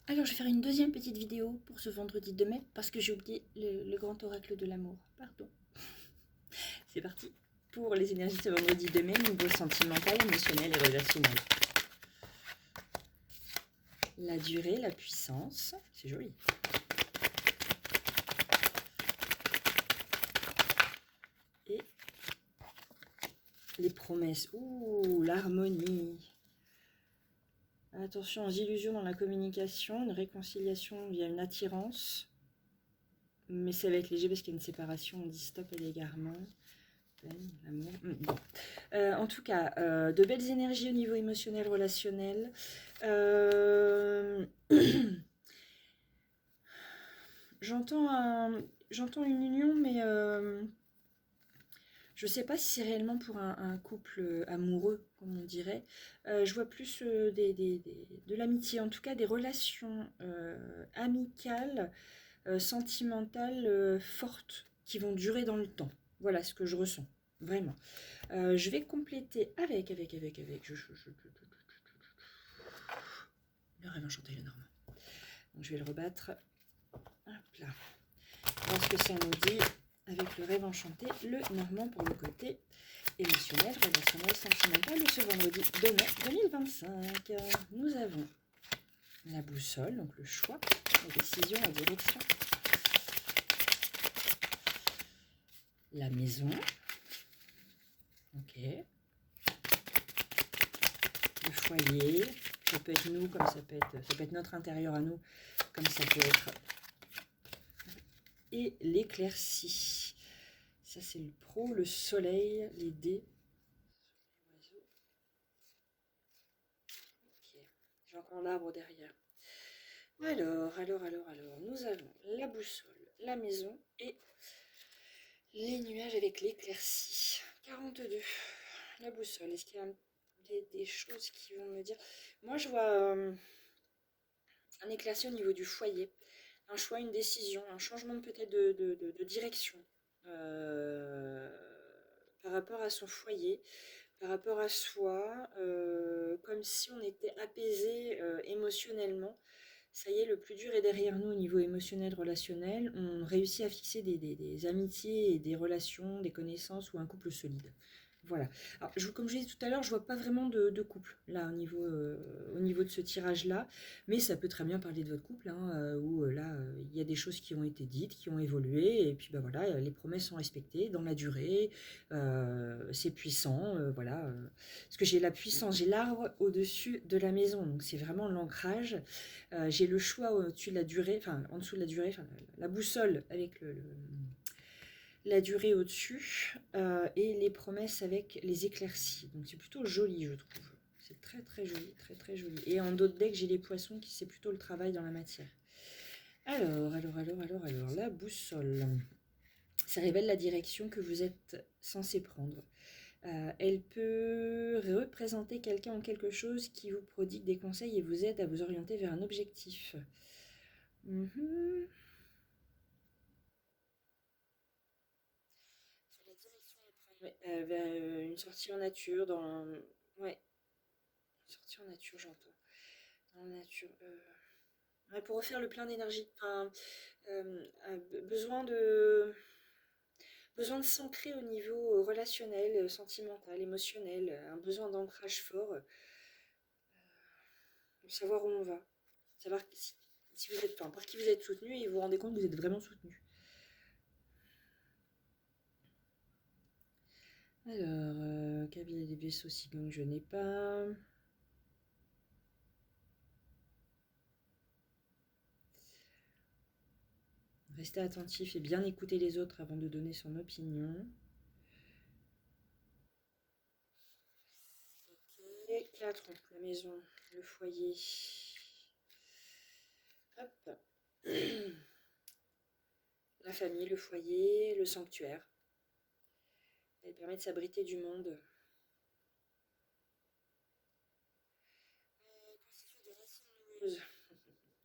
Alors, je vais faire une deuxième petite vidéo pour ce vendredi de mai parce que j'ai oublié le grand oracle de l'amour. Pardon. C'est parti pour les énergies de ce vendredi de mai, niveau sentimental, émotionnel et relationnel. La durée, la puissance, c'est joli. Et les promesses, ouh, l'harmonie. Attention aux illusions dans la communication, une réconciliation via une attirance. Mais ça va être léger parce qu'il y a une séparation, on dit stop à l'égarement. L'amour. Bon. En tout cas, de belles énergies au niveau émotionnel, relationnel. J'entends une union, mais je ne sais pas si c'est réellement pour un couple amoureux, comme on dirait. Je vois plus de l'amitié, en tout cas des relations amicales, sentimentales, fortes, qui vont durer dans le temps. Voilà ce que je ressens, vraiment. Je vais compléter avec le rêve enchanté, le normand. Donc je vais le rebattre. Hop là. Voir ce que ça nous dit avec le rêve enchanté, le normand pour le côté émotionnel, relationnel, sentimental de ce vendredi de mai 2025. Nous avons la boussole, donc le choix, la décision, la direction. La maison. Ok. Le foyer. Ça peut être nous, comme ça peut être notre intérieur à nous, comme ça peut être. Et l'éclaircie. Ça, c'est le pro, le soleil, les dés. Ok. J'ai encore l'arbre derrière. Alors, nous avons la boussole, la maison et les nuages avec l'éclaircie. 42. La boussole, est-ce qu'il y a des choses qui vont me dire. Moi, je vois un éclairci au niveau du foyer, un choix, une décision, un changement peut-être de direction euh, par rapport à son foyer, par rapport à soi, comme si on était apaisé émotionnellement. Ça y est, le plus dur est derrière nous au niveau émotionnel, relationnel. On réussit à fixer des amitiés et des relations, des connaissances ou un couple solide. Voilà. Alors, comme je disais tout à l'heure, je vois pas vraiment de couple là au niveau de ce tirage-là, mais ça peut très bien parler de votre couple, hein, où là il y a des choses qui ont été dites, qui ont évolué, et puis bah voilà, les promesses sont respectées dans la durée, c'est puissant, voilà. Parce que j'ai la puissance, j'ai l'arbre au-dessus de la maison, donc c'est vraiment l'ancrage. J'ai le choix au-dessus de la durée, enfin en dessous de la durée, enfin la boussole avec la durée au-dessus et les promesses avec les éclaircies. Donc c'est plutôt joli, je trouve. C'est très très joli, très très joli. Et en d'autres decks, j'ai les poissons qui c'est plutôt le travail dans la matière. Alors, la boussole. Ça révèle la direction que vous êtes censé prendre. Elle peut représenter quelqu'un en quelque chose qui vous prodigue des conseils et vous aide à vous orienter vers un objectif. Mhm. Sur la direction à prendre. Ouais, vers une sortie en nature, Ouais, une sortie en nature, j'entends. Dans la nature. Ouais, pour refaire le plein d'énergie. Enfin, besoin de... Besoin de s'ancrer au niveau relationnel, sentimental, émotionnel, un besoin d'ancrage fort, savoir où on va, savoir si vous êtes, enfin, par qui vous êtes soutenu et vous vous rendez compte que vous êtes vraiment soutenu. Alors, cabinet des vaisseaux Sigong, je n'ai pas. Restez attentif et bien écouter les autres avant de donner son opinion. Ok, 4, la maison, le foyer. Hop. La famille, le foyer, le sanctuaire. Elle permet de s'abriter du monde. Constitué de racines noueuses.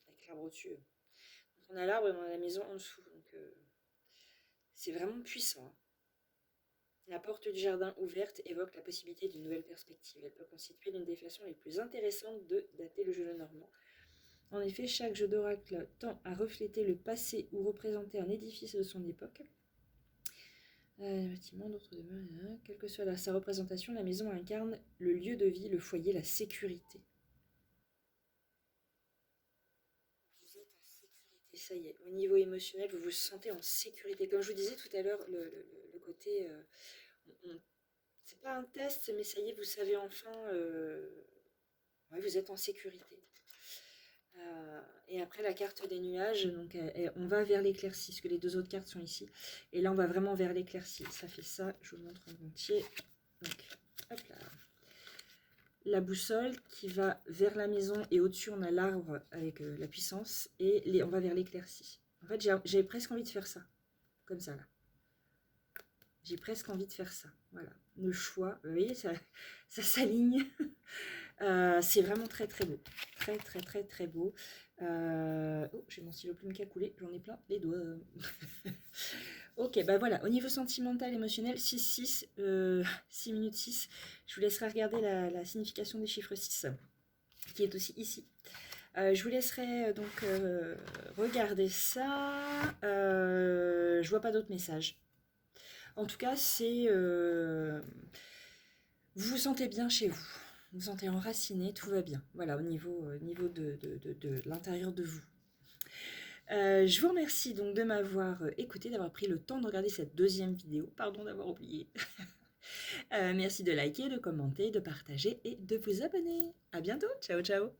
Avec l'arbre au-dessus. Donc on a l'arbre et on a la maison en dessous. Donc c'est vraiment puissant. La porte du jardin ouverte évoque la possibilité d'une nouvelle perspective. Elle peut constituer l'une des façons les plus intéressantes de dater le jeu normand. En effet, chaque jeu d'oracle tend à refléter le passé ou représenter un édifice de son époque. Bâtiment, d'autres demeures, quelle que soit sa représentation, la maison incarne le lieu de vie, le foyer, la sécurité. Vous êtes en sécurité, ça y est. Au niveau émotionnel, vous vous sentez en sécurité. Comme je vous disais tout à l'heure, le côté... c'est pas un test, mais ça y est, vous savez enfin... ouais, vous êtes en sécurité. Et après la carte des nuages, donc on va vers l'éclaircie, parce que les deux autres cartes sont ici. Et là, on va vraiment vers l'éclaircie. Ça fait ça, je vous montre en entier. Donc, hop là. La boussole qui va vers la maison et au-dessus, on a l'arbre avec la puissance. Et on va vers l'éclaircie. En fait, j'ai presque envie de faire ça. Comme ça, là. J'ai presque envie de faire ça. Voilà. Le choix, vous voyez, ça s'aligne. C'est vraiment très très beau. Très très très très beau. Oh, j'ai mon stylo plume qui a coulé. J'en ai plein les doigts. Ok, bah voilà. Au niveau sentimental, émotionnel, 6 minutes 6. Je vous laisserai regarder la signification des chiffres 6, qui est aussi ici. Je vous laisserai donc regarder ça. Je vois pas d'autres messages. En tout cas, c'est... vous vous sentez bien chez vous. Vous vous sentez enraciné, tout va bien. Voilà, au niveau de l'intérieur de vous. Je vous remercie donc de m'avoir écouté, d'avoir pris le temps de regarder cette deuxième vidéo. Pardon d'avoir oublié. Merci de liker, de commenter, de partager et de vous abonner. À bientôt. Ciao, ciao.